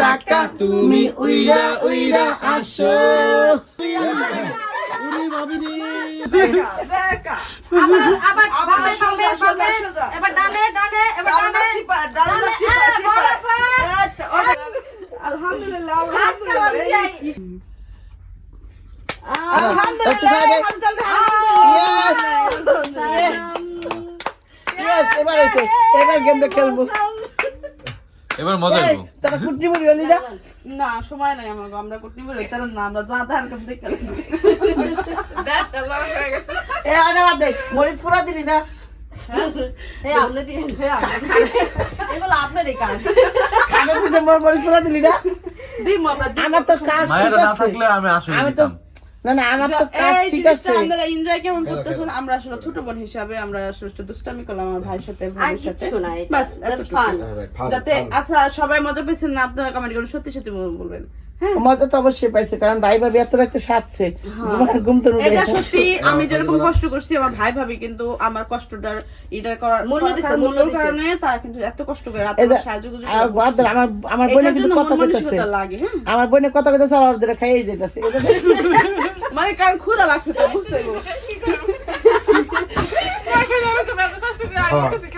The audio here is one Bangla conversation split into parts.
টাকা তুমি উইরা উইরা আসো। উনি ভাবিনি আবার ভাবে এবার ডানে ডানে এবার ডানে আলহামদুলিল্লাহ এবার গেমটা খেলবো, এবার মজা করব। তারা কুটনি মুড়ি হলি না? না সময় নাই আমাকে, আমরা কুটনি বলি তার না, আমরা যা ধার কাম দেখে এ আরে বাদ দে, মরিচ পুরা দিলি না? আপনি দিয়ে এগুলো আপনারই কাজ। কানে পিছে মরিচ পুরা দিলি না? দিম আমরা আমার তো কাজ ঠিক মায়েরা না আছে। থাকলে আমি আসলে আমি তো দিতাম। না না আমার তো কাজ এই ঠিক জিনিসটা আছে। আপনারা এনজয় কেমন করতেছেন? আমরা আসলে ছোট বোন হিসাবে আমরা আসলে একটু দুষ্টামি করলাম আমার ভাইয়ের সাথে আর ভাইয়ের সাথে, কিছু না, এটা বাস জাস্ট ফান। যাতে আচ্ছা সবাই মজা পেয়েছেন না, আপনারা কমেন্ট করে সত্যি সত্যি বলবেন। হ্যাঁ মজা তো অবশ্যই পাইছে, কারণ ভাই ভাবি এত একটা সাথছে ঘুম তো উঠে এটা সত্যি, আমি যেরকম কষ্ট করছি আমার ভাই ভাবি কিন্তু আমার কষ্টটার এটার করার মূল্য দিছে, মূল্য মূল্যর দিছে। কারণে তারা কিন্তু এত কষ্ট করে রাতে এই যে- সাহায্য করে আর বাদ দাও, আমার বোনে কিন্তু কথা কইতাছে, লাগে। হ্যাঁ আমার বোনে কথা কইতাছে আর ওদের খাইয়ে যাইতাছে। এটা মানে কারণ ক্ষুধা লাগছে তো বুঝতে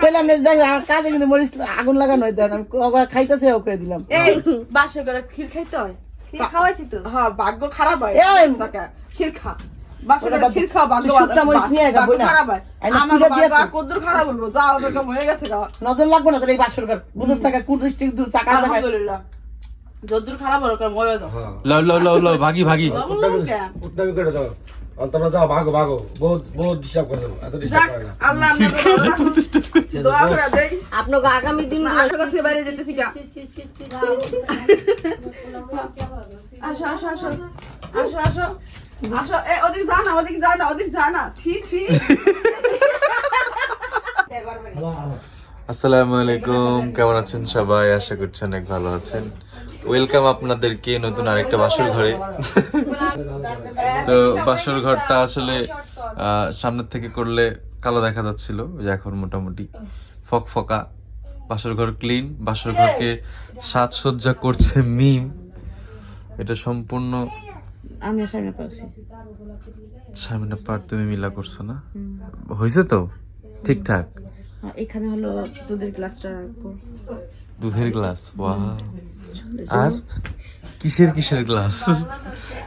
কইলাম না দেখ আমার কাজে কিন্তু মরিচ আগুন লাগানো হইতো না, আমি আবার খাইতাছে ওকে দিলাম। এই বাসে করে ক্ষীর খাইতে হয়, খাওয়াইছি তো। হ্যাঁ ভাগ্য খারাপ হয় এই! ক্ষীর খা বাসে করে ক্ষীর খাও, ভাগ্য তুই শুকনা মরিচ নিয়ে আয়, ভাগ্য বই না। খারাপ হয়। আইনা আমার পুরা দিয়ে ভাগ্য দে। কদ্দুর খারাপ বলবো, যা ওটা হয়ে গেছে গা। নজর লাগবো না তাহলে এই বাসর ঘর বুঝছ টাকা কুড়ি দূর চাকা টাকা আলহামদুলিল্লাহ যদ্দুর খারাপ হলো মরে যাও লও লও লও লও ভাগি ভাগি। উঠনামি করে দাও, অন্তরা দাও, ভাগো ভাগো, বহুত বহুত ডিস্টার্ব করে দাও, এত ডিস্টার্ব করে না। আল্লাহ আপনাদের দোয়া করে দেই, আপনাকে আগামী দিন আশা করছি বাইরে যেতেছি গা। আসো আসো আসো আসো আসো আসো, এ ওদিক যা না, ওদিক যা না, ওদিক যা না, ছি ছি। আসসালামু আলাইকুম, কেমন আছেন সবাই? আশা করছি অনেক ভালো আছেন। ওয়েলকাম আপনাদেরকে নতুন আরেকটা বাসর ঘরে। তো বাসর ঘরটা আসলে সামনের থেকে করলে কালো দেখা যাচ্ছিল, ওই যে এখন মোটামুটি ফকফকা। বাসর ঘর ক্লিন, বাসর ঘরকে সাজসজ্জা করছে মিম। এটা সম্পূর্ণ আমি সামনে পাচ্ছি, সামনে পার তুমি মিলা করছো না? হয়েছে তো ঠিকঠাক? এখানে হলো দুধের গ্লাসটা রাখবো, দুধের গ্লাস, ওয়াও। আর কিসের কিসের গ্লাস?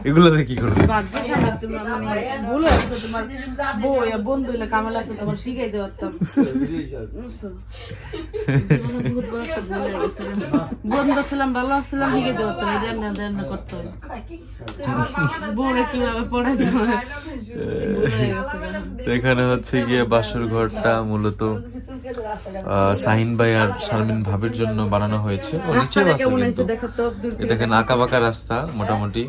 এগুলো দিয়ে কি করবে? ভাগ্যের সামনে তোমার মানে ভুল হয়েছে, তোমার বউ বন্ধু হলে কামে লাগতো, তোমার শিখাইতে পারতাম। বুঝছো? বহুত বড় একটা ভুল হয়ে গেছে। বন্ধু ছিলাম, ভালো ছিলাম, শিখাইতে পারতাম, এটা এমনি এমনি করতে হবে। বউরে কিভাবে পড়াইতে হবে ভুল হয়ে গেছে। এখানে হচ্ছে গিয়ে বাসর ঘরটা মূলত শাহিন ভাই আর শারমিন ভাবির জন্য বানানো হয়েছে। ও নিচে রাস্তাটা আছে কেমন কিন্তু হয়েছে দেখো তো, দূর এই দেখেন আঁকা বাঁকা রাস্তা মোটামুটি।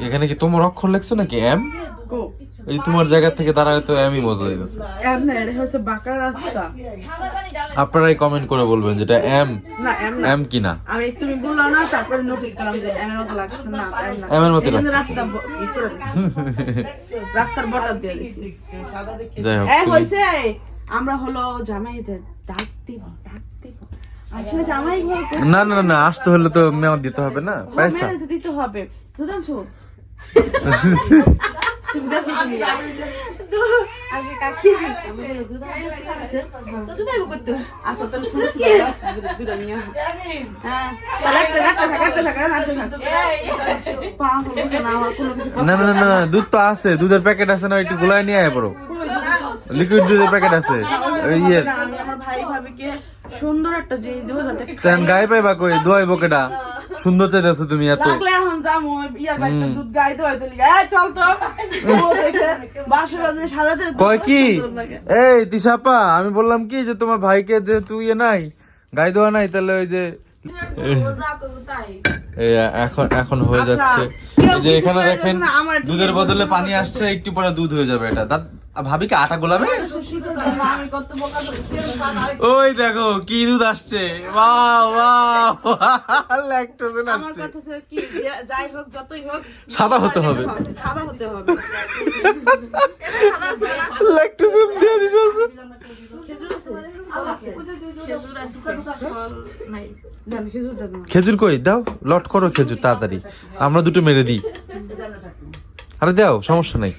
এখানে কি তোমার অক্ষর লেখছো নাকি এম? কো এই তোমার জায়গা থেকে দাঁড়ালে তো এমই মজা হয়ে গেছে। এমনি এটা হচ্ছে বাঁকা রাস্তা। আপনারাই কমেন্ট করে বলবেন যেটা এম না এম না, এম কিনা। আমি তুমি বললাম না, তারপরে নোটিস করলাম যে এম এর মতো লাগছে না, এম না, এম এর মতো এই জন্য লাগছে। রাস্তা ই করে দিছি। রাস্তার বর্ডার দিয়ে দিছি। যাই হোক, এই তুমি- হইছে, আমরা হলো জামাইদের ডাক দিব, ডাক দিব। আসলে জামাই ঘর না না না, আসতে হলে তো মেয়াদ দিতে হবে না, পয়সা। মেরে দিতে হবে। দুধ আনছো? তুমি দেখো তুমি। আগে কাকি আমি বলি, দুধ আনছো? তো দুধ আইবো করতে। আচ্ছা তাহলে ছোট ছোট দুধ নিয়ে আসো। হ্যাঁ, তাহলে একটা পা হলো না, আমার কোনো কিছু না না না না, দুধ তো আছে, দুধের প্যাকেট আছে না, একটু গুলাই নিয়ে আয় পড়ো। লিকুইড দুধের প্যাকেট আছে ওই ইয়ের। না, আমি আমার ভাই ভাবিকে সুন্দর একটা জিনিস দেবো যাতে তেন গায়ে পাইবা কই দোয়াই বকেটা সুন্দর চাইতেছো তুমি এত। লাগলে এখন যাবো ইয়ার বাইতে দুধ গাই তো হয়তো লিগা এই চল তো ও দেখে বাসরা যে সাজাতে কয় কি এই তিশাপা, আমি বললাম কি যে তোমার ভাইকে যে তুই নাই গায়ে দেওয়া নাই, তাহলে ওই যে এই এখন এখন হয়ে যাচ্ছে। এই যে এখানে দেখেন দুধের বদলে পানি আসছে, একটু পরে দুধ হয়ে যাবে। এটা ভাবিকে আটা গোলাবে? আমি কত বোকা ধরছি। ওই দেখো কি দুধ আসছে, ওয়াও ওয়াও, ল্যাকটোজেন আমার আসছে। কথা হচ্ছে কি, যাই হোক যতই হোক সাদা হতে হবে। সাদা হতে হবে। ল্যাকটোজেন দিয়ে দিতেছে। খেজুর আছে? খেজুর আছে। ফল নাই। দেন খেজুর দেন। খেজুর কই দাও, লট করো খেজুর তাড়াতাড়ি, আমরা দুটো মেরে দিই। আরে দাও, সমস্যা নাই,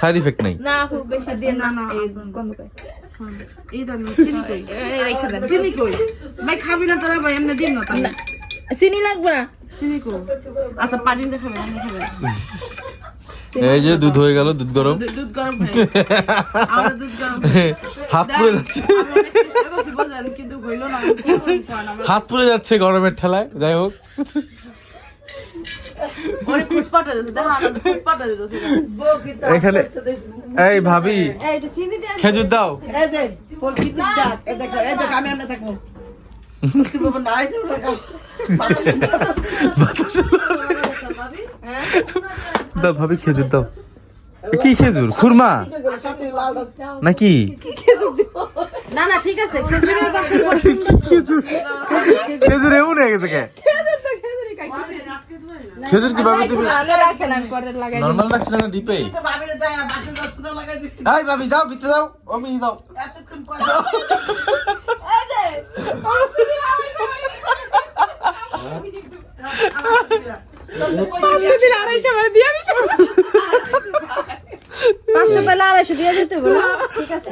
সাইড ইফেক্ট নাই। না খুব বেশি দিয়ে না না এই গন্ধ পায় এই দেন চিনি কই? এই রেখে দেন চিনি কই? ভাই খাবি না তোরা ভাই, এমনি দিন না তাহলে। চিনি লাগবে না চিনি কই? আচ্ছা পানি দিয়ে খাবেন, আমি খাবেন। এই যে দুধ হয়ে গেল, দুধ গরম। দুধ গরম ভাই। আমরা দুধ গরম। হাত পুড়ে যাচ্ছে, আমি অনেক চেষ্টা করছি বোঝান, কিন্তু হইলো না। আমি কি করব কোন আমার হাত পুড়ে যাচ্ছে গরমের ঠেলায়। যাই হোক, ওরে ফুটপাটা দিতে দাও, না ফুটপাটা দিতে এখানে এই ভাবি এই একটু চিনি দিয়ে খেজুর দাও। এই যে প্রকৃতির ডাক, এই দেখো আমি এমনি থাকবো। কি বাবা নাই তো দাও ভাবি, খেজুর দাও। কি খেজুর? খুরমা নাকি? না না ঠিক আছে খেজুরের বাসন কি খেজুর? খেজুর এমন হয়ে গেছে কে? খেজুর কি ভাবি তুমি আগে রাখেন আমি পরে লাগাই নরমাল রাখছিলে না ডিপে? ভাবিরে যায় না, বাসন সুনো লাগাই দিছি এই ভাবি যাও, ভিতরে যাও, আমি দাও। এতক্ষণ পর এই যে অসুবিধা হবে অসুবিধা আড়াই সময় দিয়ে আমি 500 পেলে 250 দিয়ে দিতে বলো ঠিক আছে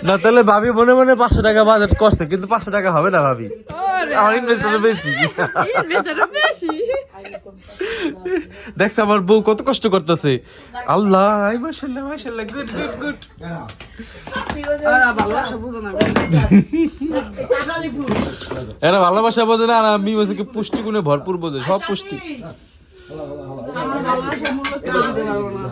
না তাহলে ভাবি মনে মনে 500 টাকা বাজেট করছে, কিন্তু 500 টাকা হবে না ভাবি, আমার ইনভেস্টর বেশি। দেখছ আমার বউ কত কষ্ট করতেছে। আল্লাহ, এই মাশাআল্লাহ মাশাআল্লাহ, গুড গুড গুড। আর ভালোবাসা বুঝো না। কাটালি ফুল এরা ভালোবাসা বোঝে না, আর আমি বলছি কি পুষ্টিগুণে ভরপুর বোঝে, সব পুষ্টি। আমার ভালোবাসার মূল্য কেউ দিতে পারবো না।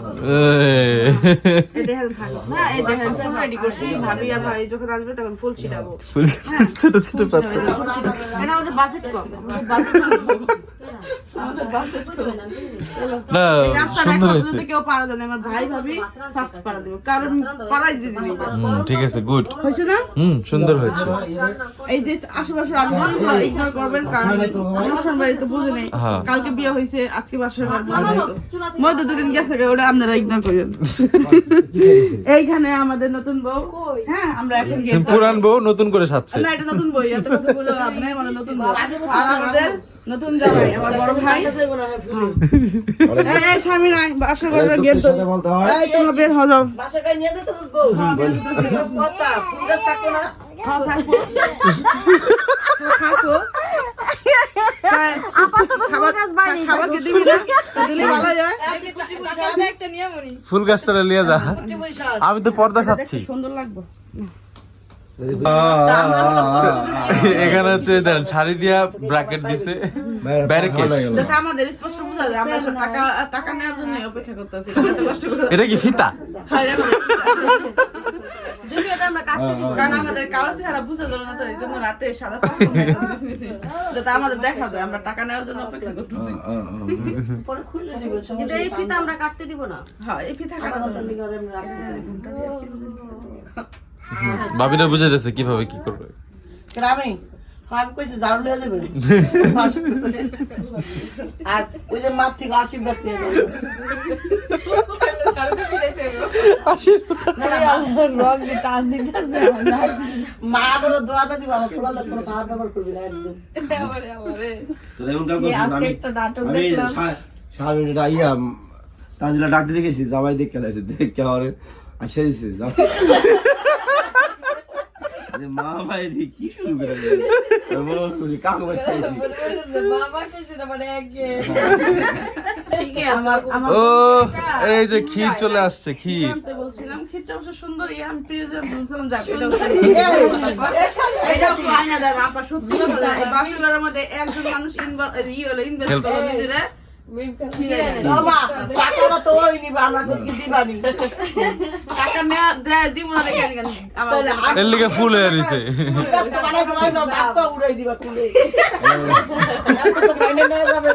এই দেখেন থাকো। হ্যাঁ এই দেখেন ফুল রেডি করছি, ভাবি আর ভাই যখন আসবে তখন ফুল ছিটাবো। ছোট ছোট পাত্র। এটা আমাদের বাজেট কম। আমাদের বাজেট কম। না রাস্তা সুন্দর দেখা হয়েছে। পর্যন্ত কেউ পাড়া দেয় না, আমার ভাই ভাবি ফার্স্ট পাড়া দেবে, কারণ পাড়াই দিয়ে দিবে। ঠিক আছে, গুড। হয়েছে না? সুন্দর হয়েছে। এই যে আশেপাশে আলোচনা ইগনোর করবেন, কারণ অনুষ্ঠান বাড়ি তো বুঝে নেই। হ্যাঁ। কালকে বিয়ে হয়েছে, আজকে বাসর ঘর বুঝে নেই তো। মধ্যে দুদিন গেছে, ওটা আপনারা ইগনোর করেন। এইখানে আমাদের নতুন বউ। হ্যাঁ আমরা এখন গেট পুরান বউ নতুন করে সাজছে। না, এটা নতুন বই, এত কথা বলে লাভ নাই, আমাদের নতুন বউ। আর আমাদের নতুন জামাই, আমার বড় ভাই। এই স্বামী নাই, বাসর ঘরের গেট তো। বলতে হয় এই তোমরা বের হয়ে যাও। বাসায় নিয়ে যেতে তো বউ কথা ফুল গাছ থাকো না হ্যাঁ, থাকো। থাকো। আপাতত ফুল গাছ বাইরে খাবার কি দিবি না? দিলে ভালো হয়। একটা নিয়মনি ফুল গাছটা লিয়ে যা, আমি তো পর্দা খাচ্ছি। সুন্দর লাগবে। এখানে হচ্ছে দেন শাড়ি দিয়া ব্র্যাকেট দিছে, ব্যারিকেড। যেটা আমাদের স্পষ্ট বোঝা যায়, আমরা সব টাকা নেওয়ার জন্য অপেক্ষা করতেছি, এত কষ্ট করে। এটা কি ফিতা? যদি এটা আমরা কাটতে দিব কারণ আমাদের কালো চেহারা বুঝা যাবে না, তো এই জন্য রাতে সাদা যাতে আমাদের দেখা যায়, আমরা টাকা নেওয়ার জন্য অপেক্ষা করতেছি। পরে খুলে দিব কিন্তু এই ফিতা আমরা কাটতে দিব না হ্যাঁ এই ফিতা কাটা যাবে না। ভাবিরা বুঝে দিয়েছে কিভাবে কি করবে। গ্রামে আমি কইছি ঝাড়ু লিয়ে যাবে আর ওই যে মাঠ থেকে আশীর্বাদ পেয়ে যাবে মা বড় দোয়াটা দিব আমার পোলা লোক কোনো খারাপ ব্যবহার করবি না একদম তানজিলা ডাক দিতে গেছি, জামাই দেখে লাইছে, দেখে আরে আসে দিছে মা ভাই কি শুরু করে কাকু ভাই ও এই যে ক্ষীর চলে আসছে, ক্ষীর। জানতে বলছিলাম, ক্ষীরটা অবশ্য সুন্দর, আমি প্রিয়জন বলছিলাম যাক এটা একটু আয়না দেন আপা, সত্যি কথা এই বাসুগারের মধ্যে একজন মানুষ ইনভেস্ট করে নিজেরা বাবা টাকাটা তো ওই নিবা আমরা কতকি দিবানি টাকা নেওয়া দিব না দেখে আমার এর লিগে ফুল হয়ে রইছে। গাছটা বানাইছো বানাইছো গাছটা উড়াই দিবা তুলে এত তো বাইনে নিয়ে যাবে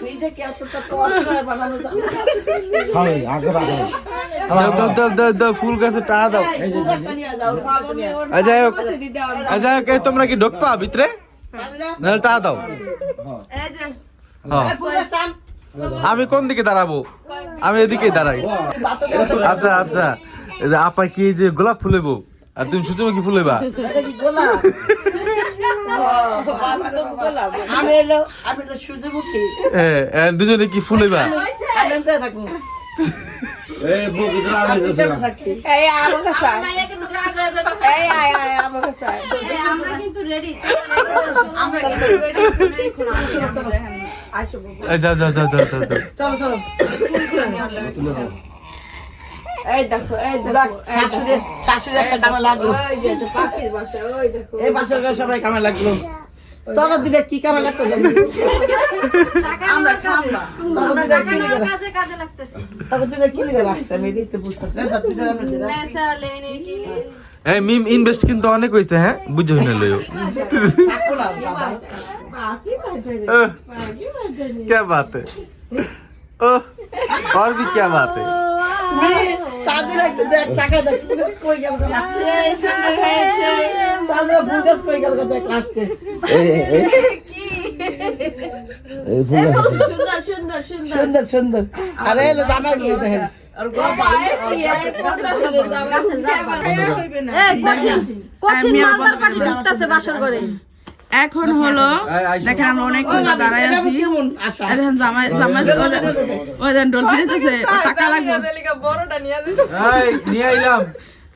নিজে কি এতটা তো অসহায় বানানো যাবে আগে দাও ফুল গাছে টা দাও ফুল গাছটা নিয়ে যাও, ফুল গাছটা নিয়ে যাও। যাই হোক তোমরা কি ঢোকপা ভিতরে না টা দাও এই যে হ্যাঁ ফুল গাছটা আন। আমি কোন দিকে দাঁড়াবো আমি এদিকে দাঁড়াই আচ্ছা আচ্ছা এই যে আপা কি এই যে গোলাপ ফুলেবো আর তুমি সূর্যমুখী ফুলেবা এটা কি গোলাপ? আমি এলো সূর্যমুখী। দুজনে কি ফুলেবা আমি এমনি থাকবো। এই বুক ইতরা আগে আমি কেমন থাকছি? আমরা কিন্তু রেডি যাও যাও যাও যাও যাও যাও। চলো চলো। এই দেখো দেখ, শাশুড়ি একটা কামে লাগলো। ওই যে এটা পাখির বাসা ওই দেখো এই বাসার ঘরে সবাই কামে লাগলো। তোরা দুটা কি কামে লাগতো জানি? আমরা কাজে তোরা দুটা কি লিগে রাখ- কাজে কাজে লাগতেছে তোরা দুটা কি লিগে রাখছে? আমি এটাই তো বুঝতে পারছি না। দাও, দুটা রান্না দে, রাখ। पैसा लेने के लिए এই মিম ইনভেস্ট কিন্তু অনেক হইছে হ্যাঁ বুঝছো না লইও থাকবো না, বাবা। ओह, क्या बात है ओह, और भी क्या बात है তাদের একটু দেখ, টাকা দেখ, ফুল গাছ কই গেল গো লাস্টে? তাদের ফুল গাছ কই গেল গো দেখ লাস্টে? এই ফুল গাছ সুন্দর সুন্দর সুন্দর সুন্দর সুন্দর। আরে এলো জামা গিয়ে দেখেন। কঠিন মালদার পাটি ঢুকতেছে বাসর করে এখন হলো দেখেন আমরা অনেক দাঁড়ায় এটা আছি কেমন আশা? এই দেখেন জামাই জামাই ওই দেন ডল ফিরেছে টাকা লাগবে এই নিয়ে আইলাম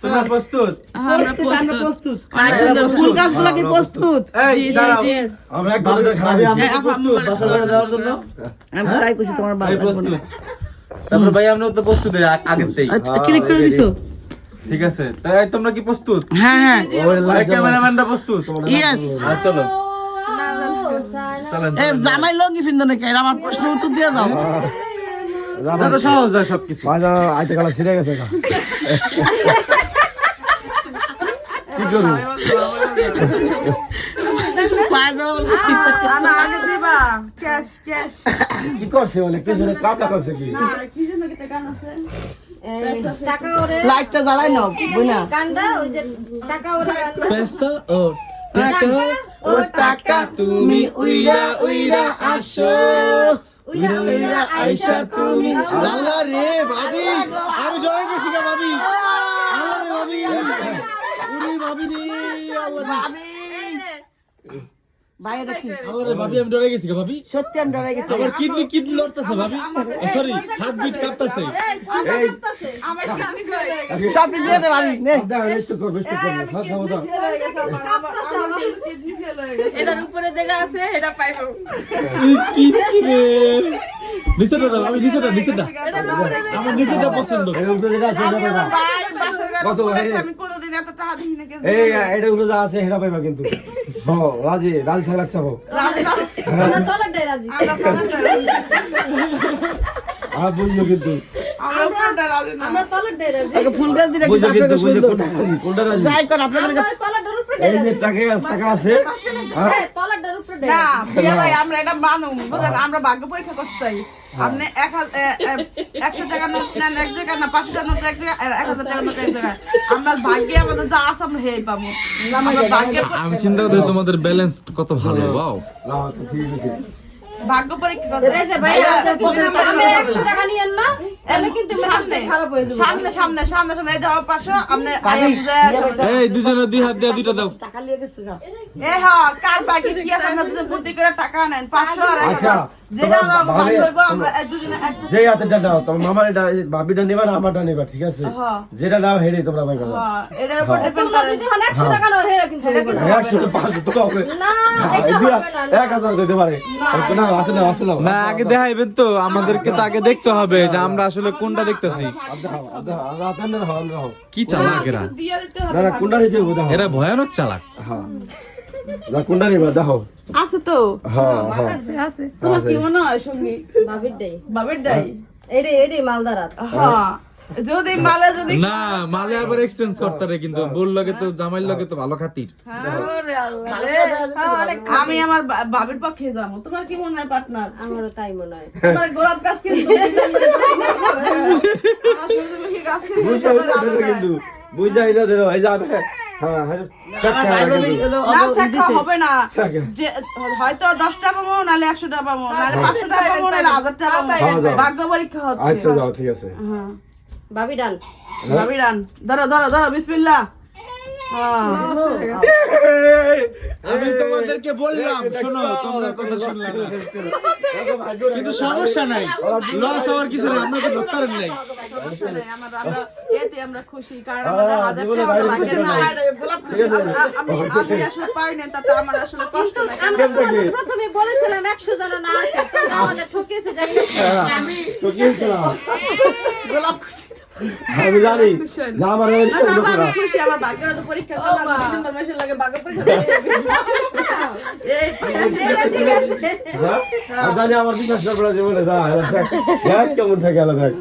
তোমরা প্রস্তুত আমরা আমরা প্রস্তুত প্রস্তুত। অনেক সুন্দর ফুল গাছগুলো কি প্রস্তুত? এই জি জি দাঁড়াও জি আমরা এক ঘন্টা খাবি আমরা এই আপা, প্রস্তুত আমরা- বাসা করে যাওয়ার জন্য আমি তাই কইছি তোমার ভাই বাবা। প্রস্তুত তারপর ভাই আমরা তো প্রস্তুত আগেতেই ক্লিক করে দিছো? ঠিক আছে তাই তোমরা কি প্রস্তুত হ্যাঁ হ্যাঁ। ওই লাইট ক্যামেরাম্যানরা প্রস্তুত ইয়েস। চলো চলেন এ জামাই লঙ্গি পিন্দো নাকি? এটা আমার প্রশ্ন উত্তর দিয়ে দাও। তো সহজ হয় সবকিছু বাজা আইতে কালা ছিড়ে গেছে গা কি করব পায়জামা বলে না আগে দিবা ক্যাশ ক্যাশ কি করছে বলে পিছনে কাপড় করছে কি কি যেন একটা গান আছে টাকা ওরে লাইটটা জ্বালাই নাও বুনা। কান্দা ওই যে টাকা ওরে পেসা ও টাকা ও টাকা তুমি উইরা উইরা আসো উইরা উইরা আইসা তুমি আল্লাহ রে ভাবি আমি জয় গেছি গা ভাবি আল্লাহ রে ভাবি উরি ভাবি রে আল্লাহ ভাবি ভাই এটা কি? আল্লাহ রে ভাবি আমি ডরে গেছি গা ভাবি সত্যি আমি ডরাই গেছি। আমার কিডনি লড়তাছে ভাবি সরি হার্ট বিট কাঁপতাছে এই সব দিয়ে দে ভাবি নে। দাও রেস্ট কর খাও খাও দাও এটার উপরে যেটা আছে এটা পাইবো কি রে নিচেটা দাও আমি নিচেটা আমার নিচেটা পছন্দ এই উপরে যেটা আছে সেটা পাইবা ভাই বাসা কত ভাই আমি কোনোদিন এত টাকা দিই না এই এটা উপরে যা আছে সেটা পাইবা কিন্তু হ্যাঁ রাজি রাজি থাকা লাগছে হো আমরা তলার ডাই রাজি আর বুঝলো কিন্তু আমরা কোনটা রাজি না আমরা তলার ডাই রাজি আগে ফুল গাছ দিলে বুঝলো কিন্তু কিন্তু আপনাকে বুঝলো সুন্দর। কোনটা রাজি যাই কর আপনাদের আমরা তলার ডার উপরে এই যে টাকা আছে হ্যাঁ তলার ডার উপরে ডাই না বিয়া ভাই আমরা এটা মানুম বুঝলেন আমরা ভাগ্য পরীক্ষা করতে চাই আপনি 100 টাকা নোট নেন এক জায়গায় না 500 টাকা নোট এক জায়গায় 1000 টাকা নোট এক জায়গায় আমরা ভাগ্যে আমাদের যা আছে আমরা হেই পাবো আমরা ভাগ্যে আমি চিন্তা করি তোমাদের ব্যালেন্স কত ভালো ওয়াও না তো ঠিক আছে ভাগ্য পরীক্ষা করতে এই যে ভাই আমি 100 টাকা নিয়েন না এলে কিন্তু মেজাজটা খারাপ হয়ে যাবে সামনে সামনে সামনে সামনে এই যাও 500 আপনি আয়া বুঝে এই দুজনে দুই হাত দিয়ে দুইটা দাও টাকা লিয়ে গেছে গা। এ হ্যাঁ কার বাকি কি আছে আমরা দুজন বুদ্ধি করে টাকা নেন 500 আর 1000 আচ্ছা, যেটা আমরা তোমার ভাগ ভাবে- হইব আমরা দুজনে এক যেই হাতেরটা দাও তোমার মামার এটা ভাবিটা নেবা না আমারটা নেবা ঠিক আছে হ্যাঁ। যেটা দাও হেডে তোমরা পাইবা হ্যাঁ এটার উপর ডিপেন্ড তোমরা করে যদি হন 100 টাকা নাও হেরা কিন্তু হবে না 100 500 তো কাউকে না এটা হবে না 1000 দিতে পারে না আছে না না আগে দেখাইবেন তো আমাদেরকে তো আগে দেখতে হবে যে আমরা আসলে কোনটা দেখতেছি কি চালাক এরা দিয়ে দিতে হবে না কোনটা নিতে হবে দেখো এরা ভয়ানক চালাক হ্যাঁ না কোনটা নিবা দেখো আছে তো হ্যাঁ হ্যাঁ আছে তোমার কি মনে হয় সঙ্গী বাবির ডাই বাবের ডাই এডে এডে মালদারাত হ্যাঁ যদি মালে যদি না মালে আবার এক্সচেঞ্জ করতে রে, কিন্তু বোল লাগে তো জামাইর লাগে তো ভালো খাতির। আমি আমার বাবির পক্ষে যাবো। তোমার কি মনে হয় পার্টনার? আমারও তাই মনে হয়। তোমার গোলাপ গাছ কিন্তু আমার সূর্যমুখী গাছ কিন্তু কিন্তু বুঝাই না ধরো এই যাবে হ্যাঁ হ্যাঁ না শেখা হবে না, যে হয়তো 10 টাকা পাবো, নাহলে 100 টাকা পাবো, নাহলে 500 টাকা পাবো, নাহলে 1000 টাকা পাবো। ভাগ্য পরীক্ষা হচ্ছে। আচ্ছা যাও ঠিক আছে। হ্যাঁ ভাবি ডান। ভাবি রান, ধরো ধরো ধরো, বিসমিল্লাহ। আমি তোমাদেরকে বললাম শোনো, তোমরা কথা শুনলে না, কিন্তু সমস্যা নাই, লস হওয়ার কিছু নেই, আপনাকে দরকার নেই। আমরা এতে আমরা খুশি, কারণ আমাদের 1000 টাকা লাগে না। আমি আসলে পাই না, তাতে আমার আসলে কষ্ট কিন্তু লাগে। আমরা তোমাদের প্রথমে বলেছিলাম 100 জন না আসে, তোমরা আমাদের ঠকিয়েছে যাই না। তো কি হয়েছে গোলাপ খুশি। আমি জানি না আমার না, আমি খুশি, আমার ভাগ্যের তো পরীক্ষা করলাম, ডিসেম্বর মাসে লাগে ভাগ্য পরীক্ষা এই ঠিক আছে। আমি জানি আমার বিশ্বাস করবে না জীবনে যা দেখ কেমন থাকে আলাদা দেখ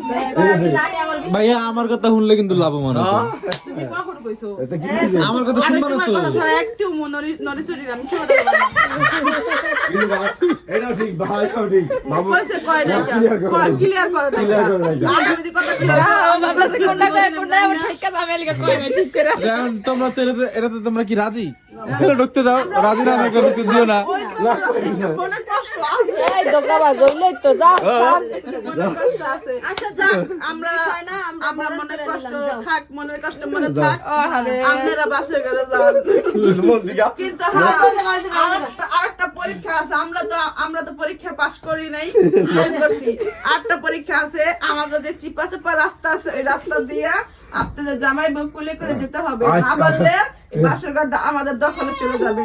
জানি আমার ভাইয়া আমার কথা শুনলে কিন্তু লাভবান হবে। তুমি কখন কইছো? এটা কি হয়েছে? আমার কথা আমি শুনবা না তোমার তো? কথা ছাড়া একটু নড়িচড়ি আমি ছোট কিন্তু ভাই, এটাও ঠিক ভাই এটাও ঠিক বাবু কইছে কয় না ক্লিয়ার করো ক্লিয়ার করে না ক্লিয়ার করে না আর যদি কথা ক্লিয়ার এখন তোমরা তো এটাতে তোমরা কি রাজি? ঢুকতে দাও, রাজি না থাকলে ঢুকতে দিও না। মনে কষ্ট আছে, এই দোকাবাজ হইলেই তো যা। মনে কষ্ট আছে। আচ্ছা যা, আমরা বিষয় না, আমরা বরণ মনের করে কষ্ট নিলাম, যাও। থাক, মনের কষ্ট মনে থাক, আপনারা বাসে করে যান। মন দিকা কিন্তু হ্যাঁ, আরেকটা পরীক্ষা আছে, আমরা তো পরীক্ষা পাস করি নাই, পাস করছি। আরেকটা পরীক্ষা আছে, আমাদের যে চিপা চাপা রাস্তা আছে, ওই রাস্তা দিয়ে আপনাদের জামাই বউ কুলে করে যেতে হবে, না আচ্ছা। পারলে বাসের ঘরটা আমাদের দখলে চলে যাবে।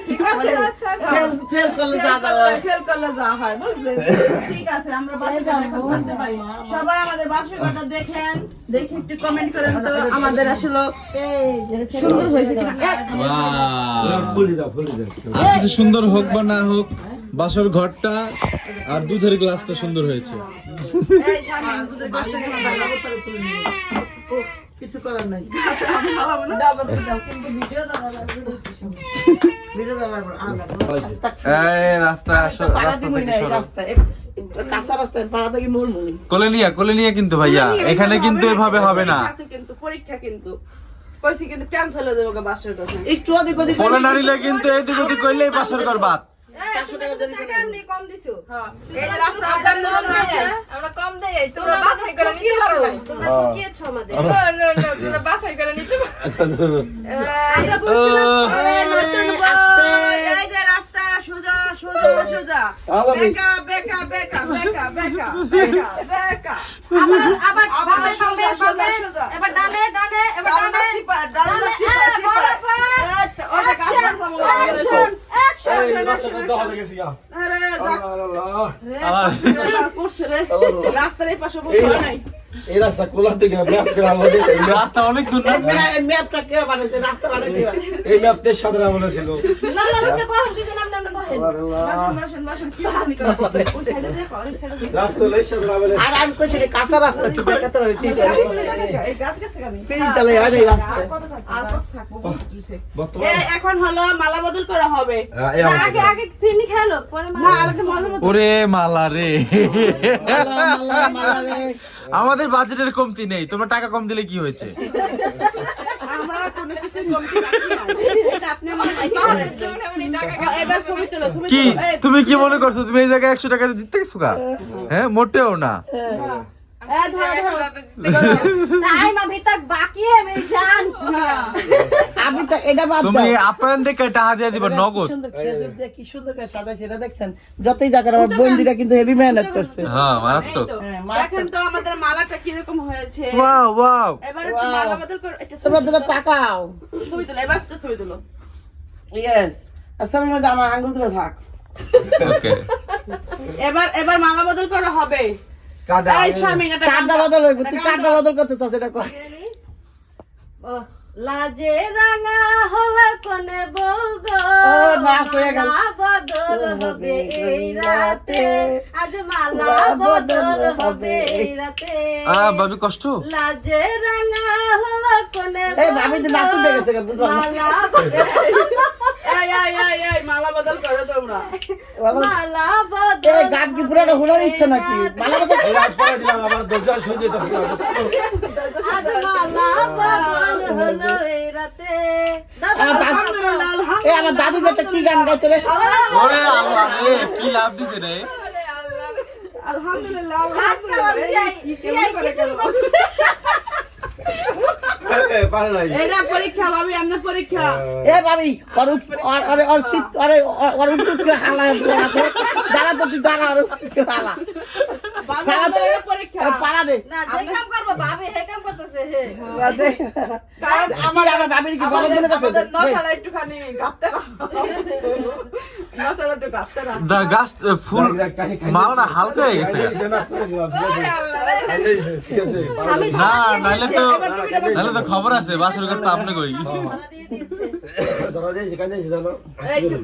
ঠিক আছে, ফেল করলে যা হয় বুঝলেন? ঠিক আছে, আমরা বাসের ঘর এখন ছাড়তে পারি। সবাই আমাদের বাসের ঘরটা দেখেন, দেখে একটু কমেন্ট করেন তো আমাদের আসলে সুন্দর হয়েছে কিনা। বাহ! ফুলি দাও আর কিছু সুন্দর হোক বা না হোক, বাসর ঘরটা আর দুধের গ্লাসটা সুন্দর হয়েছে। এই শামিম, তোদের কষ্ট কেন ভালো করে তুলে নিয়ে? উফ, কিছু করার নাই। আমি ভালো না। ভিডিও দেওয়া লাগবে। এই রাস্তা রাস্তা থেকে সরো। কাঁচা রাস্তায় পাড়া থেকে মুড়মুড়ি। কোলে নিয়ে কিন্তু ভাইয়া, এখানে কিন্তু এভাবে হবে না। আছে কিন্তু পরীক্ষা কিন্তু কইছি কিন্তু ক্যান্সেল হয়ে যাবে বাসের কথা। একটু ওদিক ওদিক কোলে না নিলে কিন্তু এদিক ওদিক করলেই বাসর ঘর বাদ। এই, তুমি তো টাকা এমনি কম দিছো। হ্যাঁ, এই রাস্তা আজান দেওয়া আছে। আমরা কম দেই, তোমরা বাছাই করে নিতে পারো না। তোমরা ঠকিয়েছো আমাদের। তোমরা বাছাই করে নিতে পারো। আমরা বলছিলাম এই নতুন বই, এই যে রাস্তা সোজা সোজা সোজা, বেকা বেকা বেকা বেকা বেকা বেকা বেকা, আবার আবার বামে, বামে, সোজা, বামে, সোজা। এবার ডানে, ডানে, এবার ডানে ডানে। চিপা, ডানে চিপা, হ্যাঁ, চিপা। বরাবর। এই তো, ওই যে গাছ Action, গাছ আমরা action, action. এই রাস্তা তো হয়ে গেছে গা আরে যাক আল্লাহ রে, করছে রে, রাস্তার এই পাশে বসে হয় নাই। এই রাস্তা কোলা থেকে ম্যাপ করে আমাদের রাস্তা অনেক দূর না? ম্যাপটা কে বানাইছে? রাস্তা বানাইছে। এই ম্যাপটার সাথে আমাদের ছিল না, না, না, বসেন, দুজন আপনারা বসেন। আল্লাহ বাসন বাসন কি জানি করে। ওই সাইডে দেখো, ওই সাইডে দেখো। রাস্তা লেসা করে আমাদের আর আমি কইছি রে কাঁচা রাস্তা তুই দেখাতে রই ঠিক আছে এই গাছ গেছে আমি। পেজ তালে হয় এই রাস্তা আর কত থাকবো? বহুত জুসে। বর্তমান এখন হলো মালা বদল করা হবে। এই না, আগে আগে ফিরনি খেলো, পরে না, আরেকটা মজা মজা। ওরে মালা রে, মালা রে আমাদের বাজেটের কমতি নেই, তোমরা টাকা কম দিলে কি হয়েছে? আমরা কোনো কিছু কমতি রাখি না। এটা আপনি আমার মাইকে করেন। এবার ছবি তোলো, ছবি কি তোলো। এই, তুমি কি মনে করছো তুমি এই জায়গায় 100 টাকা জিততে গেছো গা? হ্যাঁ, মোটেও না। ধরো, ধরো। টাইম अभी तक बाकी है मेरी जान। আমি তো এটা বাদ তুমি দাও আপ্যায়ন দেখে টাকা দিয়ে দিবা নগদ। সুন্দর খেজুর দিয়ে কি সুন্দর করে সাজাইছে এটা দেখছেন যতই জায়গা আমার বন্ধুরা কিন্তু হেভি মেহনত করছে হ্যাঁ, এই মারাত্মক। তো। হ্যাঁ, মারাত্মক। দেখেন তো আমাদের মালাটা কিরকম হয়েছে। Wow wow. এবার একটু Wow. মালা বদল করে একটু তোমরা দুটো তাকাও ছবি তোলো, এবার একটু ছবি তোলো। ইয়েস আসলে মধ্যে আমার আঙ্গুল তুলে থাক ওকে। এবার মালা বদল করা হবে। কাদা এই শারমিন, এটা কার্ডটা বদল হইব তুই কার্ডটা বদল করতে চাস এটা কর ओ, लाजे रंगा हवा कोने बोगो ओ, नाच হয়ে গেল। माला বদল হবে এই রাতে, আজ মালা বদল হবে এই রাতে। ভাবি কষ্ট লাজে রাঙা হলো কোনে এই ভাবি তো নাচতে দেখেছে বুঝলাম না। মালা বদল, এই মালা বদল করো তোমরা। মালা বদল, এই গান কি পুরোটা হুনার ইচ্ছে নাকি? মালা কথা এই রাত পরে দিলাম আমার দরজা সহ্য হইতে পারছি না। আজ মালা বদল হলো এই রাতে। আমার দাদু যে একটা কি গান গাইতে রে? ওরে আল্লাহ রে কি লাভ দিছে রে আলহামদুলিল্লাহ আজকে আমার কি কেমন করে গেল? পারে নাই। এটা পরীক্ষা ভাবি, আমাদের পরীক্ষা। এ ভাবি ওর উত্তর হালা দাঁড়া তো তুই দাঁড়া ওর হালা ভাবি, আমাদের এটা পরীক্ষা। পাড়া দে না যে কাম করবো ভাবি হে কাম করতেছে হে। কারণ আমার ভাবির কি বলে দিলে আমাদের নশাটা একটুখানি গাঁথতে না। নশাটা একটু গাঁথতে না। দা গাছ ফুল মালটা হালকা হয়ে গেছে কাইন্দেছে না, করে দিলাম, ঠিক আছে? কাইন্দেছে, ঠিক আছে? না নাইলে তো খবর আছে বাসর ঘর তো আপনি কই মালা দিয়ে দিয়েছে। ধরা দিয়েছে, কাইন্দেছে, জানো?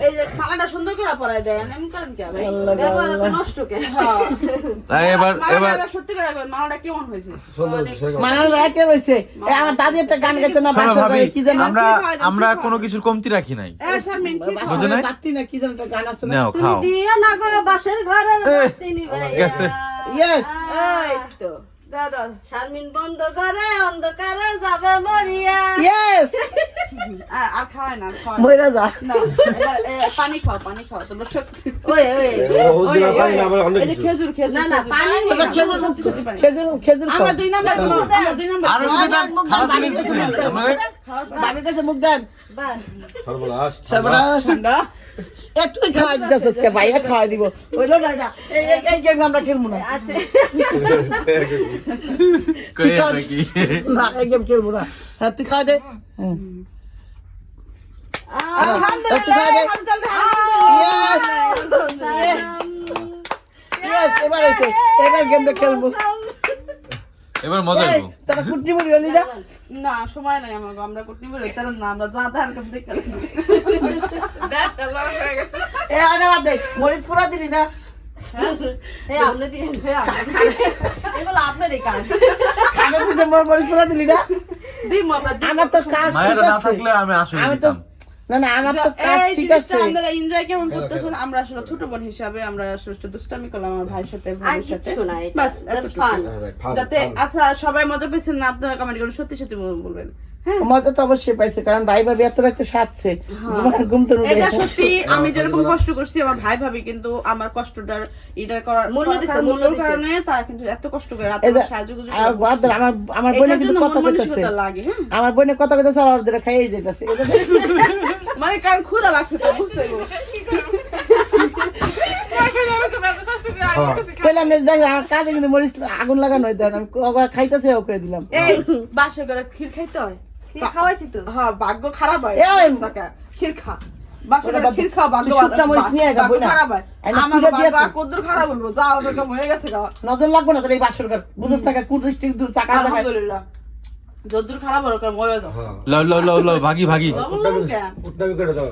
এই যে খালাটা সুন্দর করে পরায় দেয়, এমন করেন কি ভাই? ব্যবহার এত নষ্ট কে? তাই এবার মালাটা সত্যি করে বলেন, মালাটা কেমন হয়েছে? সুন্দর, সুন্দর। মানার রাখে রয়েছে আমার দাদি একটা গান গাইতো না শোনো বাসর ভাবি ঘরে, কি জানো আমরা কোনো কিছুর কমতি রাখি নাই শারমিন, কি বাসর বুঝো ঘরে নাই? বাতি না কি জানো একটা গান আছে না নাও তুমি খাও দিও না গো বাসের ঘরের বাতি নিভাইয়া। গেছে। ইয়েস এই তো দাদা শারমিন বন্ধ করে অন্ধকারে যাবে মরিয়া। ইয়েস আর খাওয়ায় না, খাওয়ায় না। মইরা যা না, পানি খাও, পানি খাও, তোমরা শক্তি। ওই ওই ও দিনা পারি না, আবার অন্য এই যে কিছু। খেজুর, খেজুর, না, না, খেজুর। পানি নেই। তোমরা খেজুর খেজুর খাও আমরা 2 নাম্বার আমরা 2 নাম্বার আরো যদি দেন খারাপ জিনিস দিছেন আপনারা ভাবির কাছে মুখ দেন বাস সর্বনাশ। সর্বনাশ ঠান্ডা। একটুই খাওয়াই দিতেছে আজকে ভাইয়া খাওয়াই দিব হইলো না এটা। এই গেম আমরা খেলবো না আছে। কই এটা কি না এই গেম খেলবো না হ্যাঁ তুই খাওয়া দে হ্যাঁ তুই খাওয়া দে ইয়েস এবার এসে এবার গেমটা খেলবো এবার মজা এই, হইব তোরা কুটনি মুড়ি হলি না না সময় নাই আমাকে, আমরা করতে বলে তার না, আমরা যা ধার কাম দেখে দাঁতটা লস হয়ে গেছে। এ আরে বাদ দে মরিচ পুরা দিলি না এই আপনি দিয়ে এগুলো আপনারই কাজ। খানের পিছে মরিচ পুরা দিলি না দিম আমরা আমার তো কাজ ঠিক মায়ের না আছে থাকলে আমি আসলে আমি তো দিতাম না না আমার তো কাজ এই ঠিক জিনিসটা আছে আমরা এনজয় কেমন করতেছেন, আমরা আসলে ছোট বোন হিসাবে আমরা আসলে একটু দুষ্টামি করলাম আমার ভাইয়ের সাথে, আর বোনের সাথে। কিছু না, এটা বাস জাস্ট এতটুকু। ফান। যাতে আচ্ছা সবাই মজা পেয়েছেন না, আপনারা কমেন্ট করে সত্যি সত্যি বলবেন। হ্যাঁ মজা তো অবশ্যই পাইছে কারণ ভাই ভাবি এত রাখতে সাজছে ঘুম তো উঠে এটা সত্যি, আমি যেরকম কষ্ট করছি আমার ভাই ভাবি কিন্তু আমার কষ্টটার এটা করার মূল্য দিছে, মূল্য মূল্যর দিছে। কারণে তারা কিন্তু এত কষ্ট করে রাতে এই যে- সাহায্য করছে। আর বাদ- আমার বোনে এটার কিন্তু জন্য কথা মন কইতেছে মানসিকতা লাগে। হ্যাঁ আমার বোনে কথা কইতেছে আর ওদের খাইয়ে যাইতেছে মানে কারণ ক্ষুধা লাগছে তো বুঝতে পারবো। এখন আমাকে এত কষ্ট করে আমার কাছে কইলাম না দেখ আমার কাজে কিন্তু মরিচ আগুন লাগানো হইতে আমি খাইতেছে ওকে দিলাম এই বাসে করে ক্ষীর খাইতে হয়। ঠিক খাওয়াইছি তো। হ্যাঁ ভাগ্য খারাপ হয় এই! ক্ষীর খা বাসে করে ওটা ক্ষীর খাও, ভাগ্য তুই শুকনা মরিচ নিয়ে আয় গা, ভাগ্য বই না। খারাপ হয়। আই না, আমার তুলে দিয়ে ভাগ্য তুই। কদ্দুর খারাপ বলবো, যা ওরকম হয়ে গেছে গা। নজর লাগবো না তাহলে এই বাসর ঘর বুঝছ টাকা কুড়ি দূর চাকা টাকা আলহামদুলিল্লাহ যদ্দুর খারাপ ওরকম হয়ে যাও। হ্যাঁ। লও লও লও লও ভাগি ভাগি উঠনামি করে দাও।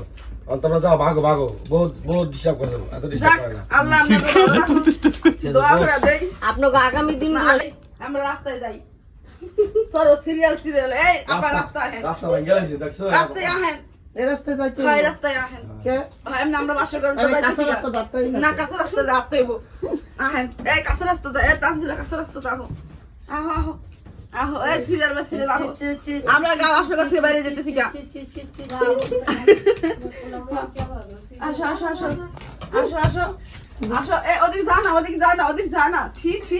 অন্তরা দাও, ভাগো, ভাগো। বহুত, বহুত disturb করে দাও। এত disturb যাক করে না। আল্লাহ আপনাদের দোয়া করে দেই আপনাকে আগামী দিনগুলো আমরা রাস্তায় যাই। তোর সিরিয়াল সিরিয়াল এই আপনার রাস্তায় আহেন, রাস্তা ভেঙে গেছে, দেখছো? রাস্তায় আহেন, এই রাস্তায় যাইতে হয় রাস্তায় আহেন। কে হয় এমনি আমরা বাসা করে আরে কাঁচা রাস্তা ধরতে হইবে না কাঁচা রাস্তা যাতে হইব। আহেন এই কাঁচা রাস্তা দা এই তানছিল কাঁচা রাস্তা আহো আহো আহো আহো এই সিরিয়াল বা সিরিয়াল আহো। আমরা গা বাসা করতে বাইরে যেতেছি গা। আসো আসো আসো আসো আসো আসো এই ওদিক যা না ওদিক যা না ওদিক যা না ছি ছি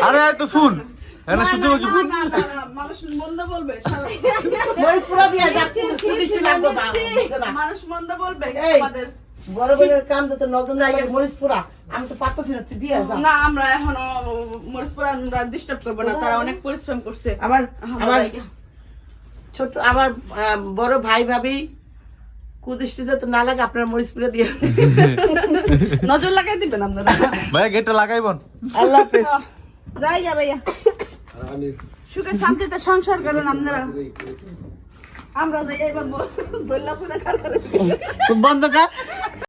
আরে তো ফুল এনে সূর্যমুখী ফুল মানুষ মন্দ বলবে মরিচ পুরা দিয়া যাচ্ছে কুড়ি লাগবে না মানুষ মন্দ বলবে এই। আমাদের বড় বড় কাম তো নতুন জায়গায় মরিচ পুরা আমি তো পারতাছি না তুই দিয়া যা না আমরা এখনো মরিচপুরা আমরা ডিস্টার্ব করবো না, তারা অনেক পরিশ্রম করছে। আমার ছোট আমার বড় ভাই ভাবি কুদৃষ্টি যাতে না লাগে আপনার মরিচ পুরে দিয়ে নজর লাগাই দিবেন আপনারা ভাইয়া গেটটা লাগাইবন। আল্লাহ হাফেজ যাই গা ভাইয়া আর আমি সুখে শান্তিতে সংসার করেন আপনারা আমরা যাই এবার বললাম পুরা কার করে বন্ধ কর